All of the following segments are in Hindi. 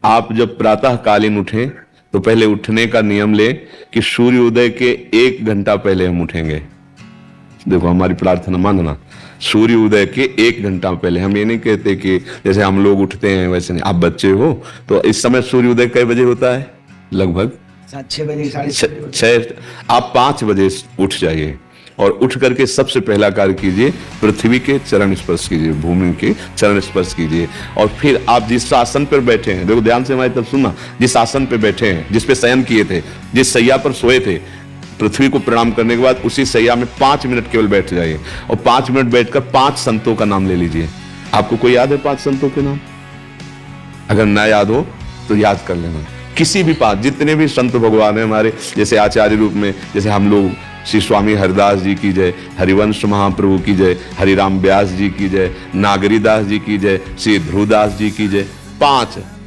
आप जब प्रातः कालीन उठें तो पहले उठने का नियम ले कि सूर्योदय के 1 घंटा पहले हम उठेंगे। देखो हमारी प्रार्थना मानना, सूर्य उदय के 1 घंटा पहले। हम ये नहीं कहते कि जैसे हम लोग उठते हैं वैसे नहीं। आप बच्चे हो तो इस समय सूर्य उदय कई बजे होता है? लगभग 6 बजे, 6। आप 5 बजे उठ जाइए और उठ करके सबसे पहला कार्य कीजिए, पृथ्वी के चरण स्पर्श कीजिए, भूमि के चरण स्पर्श कीजिए। और फिर आप जिस आसन पर बैठे हैं, देखो ध्यान से हमारी तरफ सुनना, जिस आसन पर बैठे हैं, जिस पे शयन किए थे, जिस सैया पर सोए थे, पृथ्वी को प्रणाम करने के बाद उसी सैया में 5 मिनट केवल बैठ जाइए और 5 मिनट बैठकर 5 संतों का नाम ले लीजिए। आपको कोई याद है 5 संतों के नाम? अगर ना याद हो तो याद कर लेना। किसी भी 5, जितने भी संत भगवान है हमारे, जैसे आचार्य रूप में, जैसे हम लोग श्री स्वामी हरिदास जी की जय, हरिवंश महाप्रभु की जय, हरिराम व्यास जी की जय, नागरीदास जी की जय, श्री ध्रुवदास जी की जय।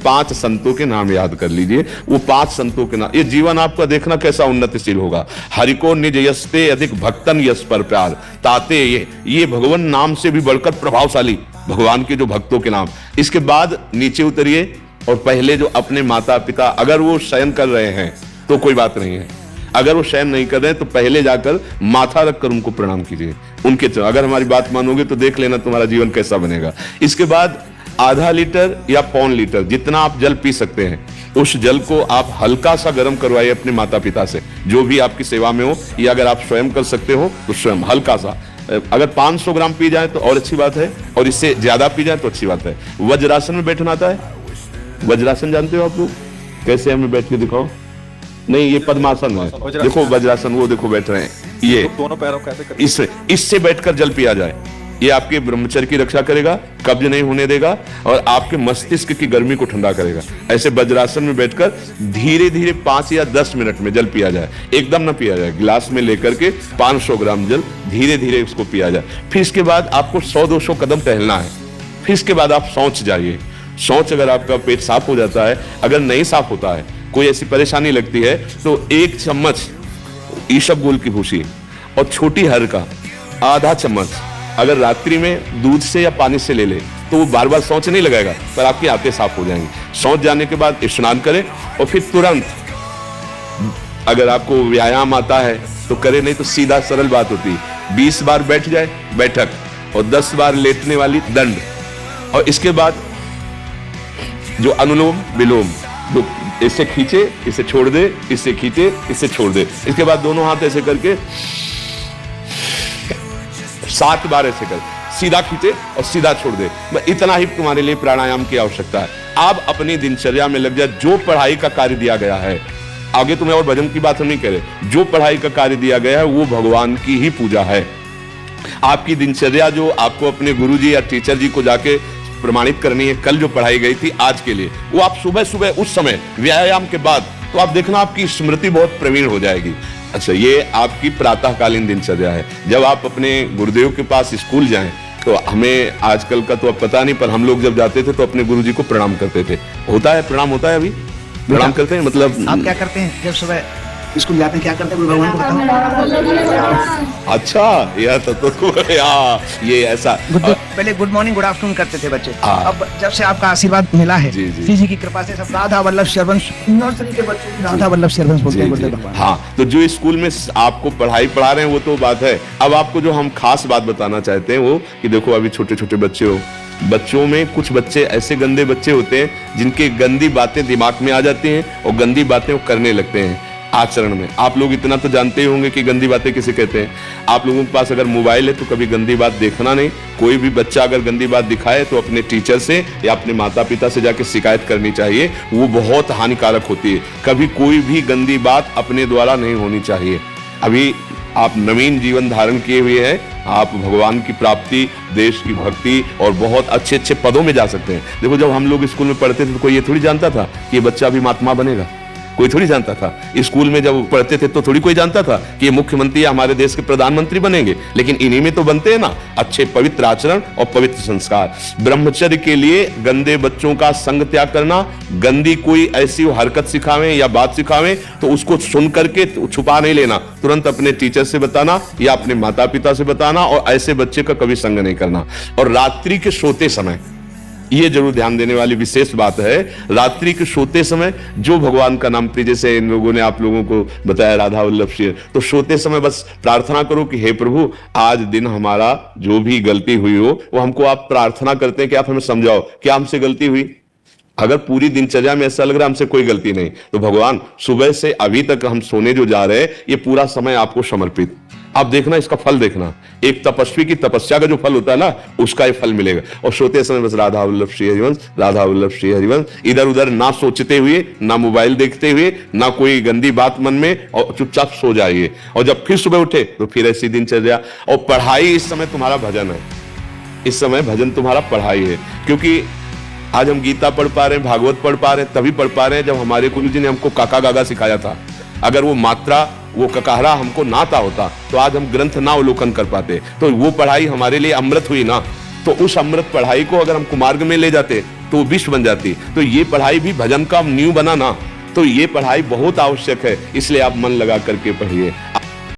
5 संतों के नाम याद कर लीजिए। वो 5 संतों के नाम, ये जीवन आपका देखना कैसा उन्नतिशील होगा। हरि को निज यस्ते अधिक भक्तन यश पर प्यार ताते, ये भगवान नाम से भी बढ़कर प्रभावशाली भगवान के जो भक्तों के नाम। इसके बाद नीचे उतरिए और पहले जो अपने माता पिता, अगर वो शयन कर रहे हैं तो कोई बात नहीं है, अगर वो शयन नहीं कर रहे हैं तो पहले जाकर माथा रखकर उनको प्रणाम कीजिए, उनके चरण। अगर हमारी बात मानोगे तो देख लेना तुम्हारा जीवन कैसा बनेगा। इसके बाद आधा लीटर या 1.25 लीटर जितना आप जल पी सकते हैं, उस जल को आप हल्का सा गर्म करवाइए अपने माता पिता से, जो भी आपकी सेवा में हो, या अगर आप स्वयं कर सकते हो तो स्वयं हल्का सा। अगर 500 ग्राम पी जाए तो और अच्छी बात है, और इससे ज्यादा पी जाए तो अच्छी बात है। वज्रासन में बैठना आता है? वज्रासन जानते हो आप लोग? कैसे हमें बैठ के दिखाओ। नहीं, ये पद्मासन है। देखो वज्रासन, वो देखो बैठ रहे हैं, ये दोनों पैरों का इससे बैठकर जल पिया जाए। ये आपके ब्रह्मचर्य की रक्षा करेगा, कब्ज नहीं होने देगा और आपके मस्तिष्क की गर्मी को ठंडा करेगा। ऐसे वज्रासन में बैठकर धीरे धीरे 5 या 10 मिनट में जल पिया जाए। एकदम ना पिया जाए, गिलास में लेकर के 500 ग्राम जल धीरे धीरे उसको पिया जाए। फिर इसके बाद आपको 100-200 कदम टहलना है। फिर इसके बाद आप शौच जाइए। शौच, अगर आपका पेट साफ हो जाता है, अगर नहीं साफ होता है, कोई ऐसी परेशानी लगती है, तो 1 चम्मच ईसबगोल की भूसी और छोटी हर का आधा चम्मच अगर रात्रि में दूध से या पानी से ले ले तो वो बार बार शौच नहीं लगाएगा, पर आपकी आंतें साफ हो जाएंगी। शौच जाने के बाद स्नान करें और फिर तुरंत, अगर आपको व्यायाम आता है तो करे, नहीं तो सीधा सरल बात होती है, 20 बार बैठ जाए बैठक और 10 बार लेटने वाली दंड। और इसके बाद जो अनुलोम विलोम, जो इससे खींचे इसे छोड़ दे, इससे खींचे इससे छोड़ दे। इसके बाद दोनों हाथ ऐसे करके 7 बार ऐसे कर, सीधा खींचे और सीधा छोड़ दे। इतना ही तुम्हारे लिए प्राणायाम की आवश्यकता है। आप अपनी दिनचर्या में लग जाए। जो पढ़ाई का कार्य दिया गया है, आगे तुम्हें और भजन की बात हम नहीं कह रहे, जो पढ़ाई का कार्य दिया गया है वो भगवान की ही पूजा है। आपकी दिनचर्या जो आपको अपने गुरुजी या टीचर जी को जाके प्रमाणित करनी है, कल जो पढ़ाई गई थी आज के लिए, वो आप सुबह सुबह उस समय व्यायाम के बाद, तो आप देखना आपकी स्मृति बहुत प्रवीण हो जाएगी। अच्छा, ये आपकी प्रातःकालीन दिनचर्या है। जब आप अपने गुरुदेव के पास स्कूल जाएं, तो हमें आजकल का तो अब पता नहीं, पर हम लोग जब जाते थे तो अपने गुरुजी को प्रणाम करते थे। होता है प्रणाम, होता है अभी प्रणाम करते हैं। मतलब आप क्या करते हैं जब सुबह स्कूल जाते हैं, क्या करते हैं भगवान को बताओ। अच्छा, यह तो ये ऐसा पहले गुड मॉर्निंग गुड आफ्टरनून करते थे बच्चे। अब जब से आपका आशीर्वाद मिला है, श्री जी की कृपा से, सब राधा वल्लभ शरवंश नर्सरी के बच्चे राधा वल्लभ शरवंश बोलते हैं गुरुदेव भगवान। हाँ, तो जो स्कूल में आपको पढ़ाई पढ़ा रहे हैं वो तो बात है। अब आपको जो हम खास बात बताना चाहते हैं वो कि देखो, अभी छोटे छोटे बच्चे हो, बच्चों में कुछ बच्चे ऐसे गंदे बच्चे होते हैं जिनके गंदी बातें दिमाग में आ जाती हैं और गंदी बातें वो करने लगते हैं आचरण में। आप लोग इतना तो जानते ही होंगे कि गंदी बातें किसे कहते हैं। आप लोगों के पास अगर मोबाइल है तो कभी गंदी बात देखना नहीं। कोई भी बच्चा अगर गंदी बात दिखाए तो अपने टीचर से या अपने माता पिता से जाके शिकायत करनी चाहिए, वो बहुत हानिकारक होती है। कभी कोई भी गंदी बात अपने द्वारा नहीं होनी चाहिए। अभी आप नवीन जीवन धारण किए हुए हैं, आप भगवान की प्राप्ति, देश की भक्ति और बहुत अच्छे अच्छे पदों में जा सकते हैं। देखो, जब हम लोग स्कूल में पढ़ते थे तो कोई ये थोड़ी जानता था कि ये बच्चा भी महात्मा बनेगा, कोई थोड़ी जानता था। स्कूल में जब पढ़ते थे तो थोड़ी कोई जानता था कि ये मुख्यमंत्री या हमारे देश के प्रधानमंत्री बनेंगे, लेकिन इन्हीं में तो बनते हैं ना अच्छे पवित्र आचरण और पवित्र संस्कार। ब्रह्मचर्य के लिए गंदे बच्चों का संग त्याग करना, गंदी कोई ऐसी हरकत सिखावे या बात सिखावे तो उसको सुन करके छुपा नहीं लेना, तुरंत अपने टीचर से बताना या अपने माता पिता से बताना, और ऐसे बच्चे का कभी संग नहीं करना। और रात्रि के सोते समय ये जरूर ध्यान देने वाली विशेष बात है, रात्रि के सोते समय जो भगवान का नाम प्रिय, जैसे इन लोगों ने आप लोगों को बताया राधा वल्लभ श्री, तो सोते समय बस प्रार्थना करो कि हे प्रभु आज दिन हमारा जो भी गलती हुई हो वो हमको आप प्रार्थना करते हैं कि आप हमें समझाओ क्या हमसे गलती हुई। अगर पूरी दिनचर्या में ऐसा लग रहा है हमसे कोई गलती नहीं, तो भगवान सुबह से अभी तक हम सोने जो जा रहे हैं ये पूरा समय आपको समर्पित, आप देखना इसका फल देखना, एक तपस्वी की तपस्या का जो फल होता है ना उसका ये फल मिलेगा। और सोते समय बस राधा वल्लभ श्री हरिवंश, राधा वल्लभ श्री हरिवंश, इधर उधर ना सोचते हुए, ना मोबाइल देखते हुए, ना कोई गंदी बात मन में, और चुपचाप सो जाइए। और जब फिर सुबह उठे तो फिर ऐसी दिनचर्या। और पढ़ाई इस समय तुम्हारा भजन है, इस समय भजन तुम्हारा पढ़ाई है, क्योंकि आज हम गीता पढ़ पा रहे हैं, भागवत पढ़ पा रहे हैं, तभी पढ़ पा रहे हैं जब हमारे गुरु जी ने हमको काका गागा सिखाया था। अगर वो मात्रा, वो ककाहरा हमको ना आता होता तो आज हम ग्रंथ ना अवलोकन कर पाते। तो वो पढ़ाई हमारे लिए अमृत हुई ना, तो उस अमृत पढ़ाई को अगर हम कुमार्ग में ले जाते तो वो विश्व बन जाती। तो ये पढ़ाई भी भजन का नींव बना ना, तो ये पढ़ाई बहुत आवश्यक है, इसलिए आप मन लगा करके पढ़िए।